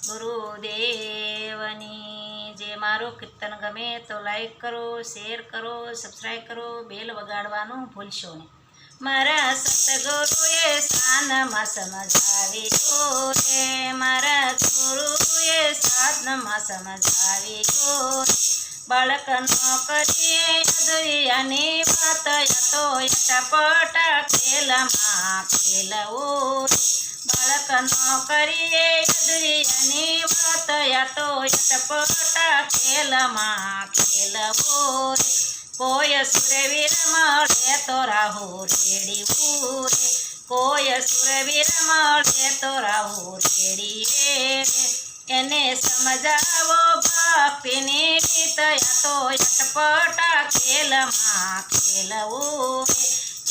ગુરુદેવની જે મારું કીર્તન ગમે તો લાઈક કરો, શેર કરો, સબસ્ક્રાઈબ કરો, બેલ વગાડવાનું ભૂલશો નહીં. મારા સતગુરુએ સાનમાં સમજાવી રે, મારા ગુરુએ સાધનમાં સમજાવી રે. બાળકનો કરીએ દુનિયાની વાત, તો ટપટા ખેલમાં ખેલવું. બાળકનો કરીએ દુનિયાની વાત, તો ટપટા ખેલમાં ખેલવું. કોઈ સુરવીર મળે તો રાહુ રેડીવું રે, કોઈ સુરવીર મળે તો રાહુ રેડી રે. એને સમજાવો ભક્તિની રીત, તો અટપટા ખેલમાં ખેલવું રે.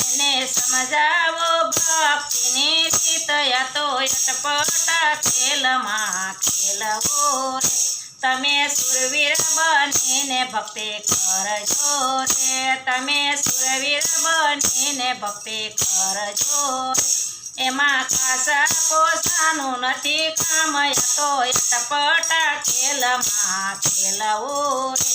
એને સમજાવો ભક્તિની રીત, તો અટપટા ખેલમાં ખેલવું રે. તમે સુરવીર બનીને ભક્તિ કરજો રે, તમે સુરવીર બનીને ભક્તિ કરજો રે. એમાં ખાસા પોસાનું નથી કામ, તો ટપટા ખેલમાં ખેલવું રે.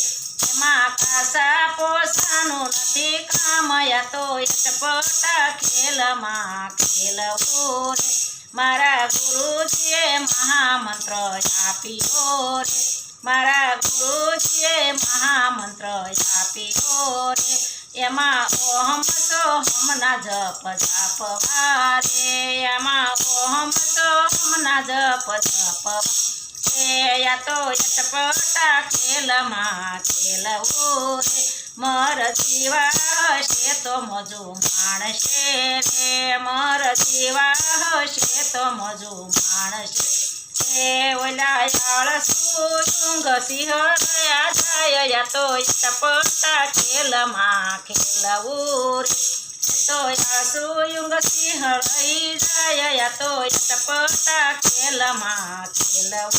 એમાં ખાસા પોસાનું નથી કામ, તો ટપટા ખેલમાં ખેલવું રે. મારા ગુરુજીએ મહામંત્ર આપ્યો રે, મારા ગુરુજીએ મહામંત્ર આપ્યો રે. એમાં ઓહમ સોહમના જપ જાપવા રે, એમાં ઓહમ સોહમના જપ જાપવા રે. યા તો અટપટા ખેલમાં ખેલવું રે. મર જીવા હશે તો મજુ માણશે રે, મર જીવા હશે તો મજુ માણશે રે. ઓલા આળસુ ઊંઘ સિંહળયા જાય, તો ટપટા ખેલમાં ખેલવું રે. તો આળસુ ઊંઘ સિંહળઈ જાય, તો ટપટા ખેલમાં ખેલવું.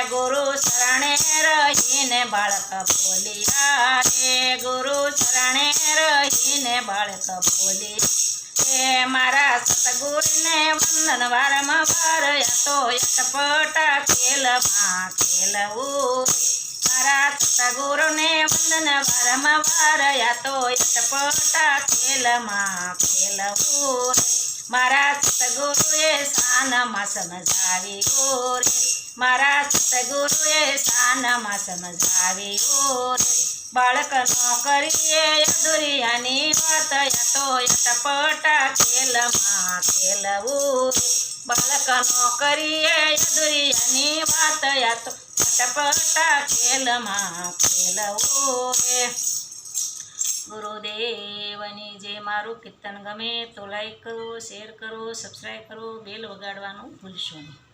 ગુરુ શરણે રહીને બાળક બોલ્યા રે, ગુરુ શરણે રહીને બાળક બોલી રે. મારા સતગુરુને વંદન વારંવાર, તો અટપટા ખેલમાં ખેલવું. મારા સતગુરુને વંદન વારંવાર, તો અટપટા ખેલમાં ખેલવું. મારા સતગુરુએ સાનમાં સમજાવી રે, મારા સતગુરુએ સાનમાં સમજાવી રે. બાળકનો કરીએ દુનિયાની વાત, તો ટપટા ખેલમાં ખેલવું. બાળકનો કરીએ દુનિયાની વાત, તો ટપટા ખેલમાં ખેલવું રે. ગુરુદેવની જે મારું કીર્તન ગમે તો લાઈક કરો, શેર કરો, સબસ્ક્રાઈબ કરો, બેલ વગાડવાનું ભૂલશો નહીં.